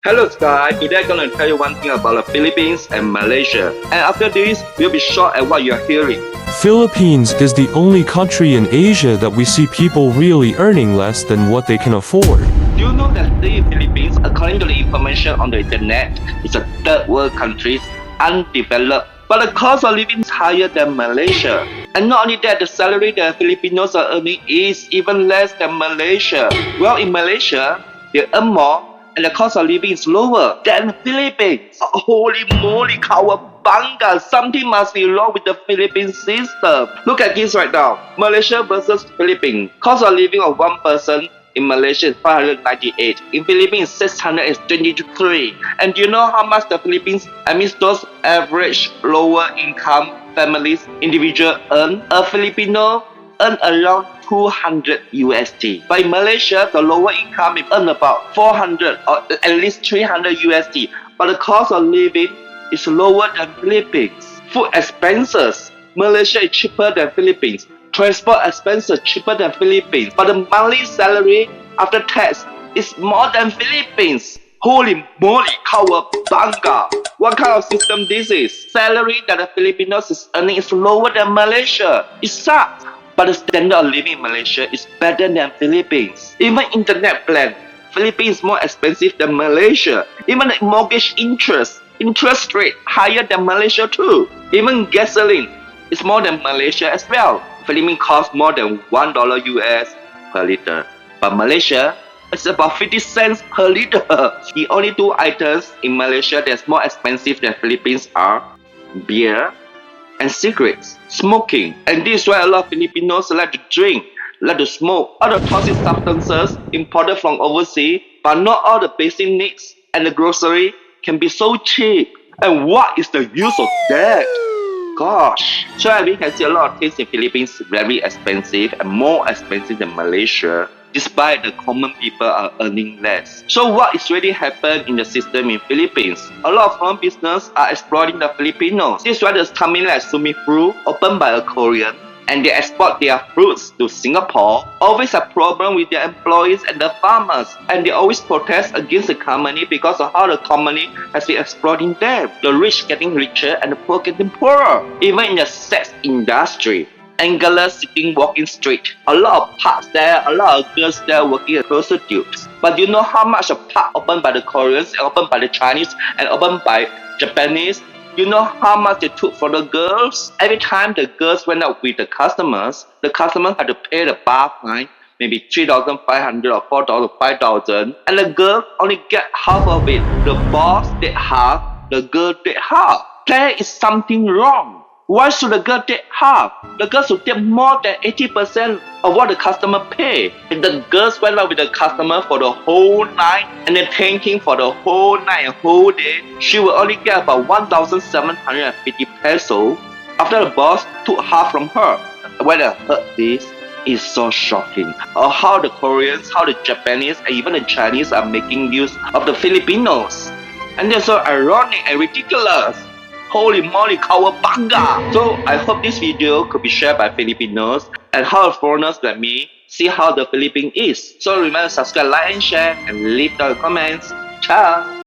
Hello Sky, today I'm going to tell you one thing about the Philippines and Malaysia. And after this, you'll be shocked at what you're hearing. Philippines is the only country in Asia that we see people really earning less than what they can afford. Do you know that the Philippines, according to the information on the internet, is a third world country, undeveloped, but the cost of living is higher than Malaysia. And not only that, the salary that Filipinos are earning is even less than Malaysia. Well, in Malaysia, they earn more and the cost of living is lower than Philippines. Holy moly, cowabunga! Something must be wrong with the Philippine system. Look at this right now. Malaysia versus Philippines. Cost of living of one person in Malaysia is 598. In Philippines, 623. And do you know how much the Philippines, those average lower income families, individual earn? A Filipino earn around 200 USD. But in Malaysia, the lower income is earn about 400 or at least 300 USD. But the cost of living is lower than Philippines. Food expenses, Malaysia is cheaper than Philippines. Transport expenses cheaper than Philippines. But the monthly salary after tax is more than Philippines. Holy moly, cowabunga! What kind of system this is? Salary that the Filipinos is earning is lower than Malaysia. It sucks. But the standard of living in Malaysia is better than Philippines. Even internet plan, Philippines is more expensive than Malaysia. Even the mortgage interest rate higher than Malaysia too. Even gasoline is more than Malaysia as well. Philippines costs more than $1 US per liter. But Malaysia, it's about 50 cents per liter. The only two items in Malaysia that's more expensive than Philippines are beer and cigarettes, smoking. And this is why a lot of Filipinos like to drink, like to smoke, all the toxic substances imported from overseas, but not all the basic needs and the grocery can be so cheap. And what is the use of that? Gosh. So we can see a lot of things in Philippines very expensive and more expensive than Malaysia, despite the common people are earning less. So what is really happened in the system in Philippines? A lot of foreign business are exploiting the Filipinos. This is why there's company like Sumi Fruit opened by a Korean and they export their fruits to Singapore. Always a problem with their employees and the farmers, and they always protest against the company because of how the company has been exploiting them. The rich getting richer and the poor getting poorer. Even in the sex industry, angular sitting walking street. A lot of pubs there, a lot of girls there working as prostitutes. But you know how much a pub opened by the Koreans, opened by the Chinese, and opened by Japanese? You know how much they took for the girls? Every time the girls went out with the customers had to pay the bar fine, maybe 3,500 or 4,000, 5,000, and the girl only get half of it. The boss did half, the girl did half. There is something wrong. Why should the girl take half? The girl should take more than 80% of what the customer pay. If the girls went out with the customer for the whole night and then thanking for the whole night and whole day, she will only get about 1,750 pesos after the boss took half from her. When I heard this, it's so shocking. How the Koreans, how the Japanese, and even the Chinese are making use of the Filipinos. And they're so ironic and ridiculous. Holy moly, cowabunga! So I hope this video could be shared by Filipinos and how foreigners like me see how the Philippines is. So remember to subscribe, like and share, and leave down comments. Ciao!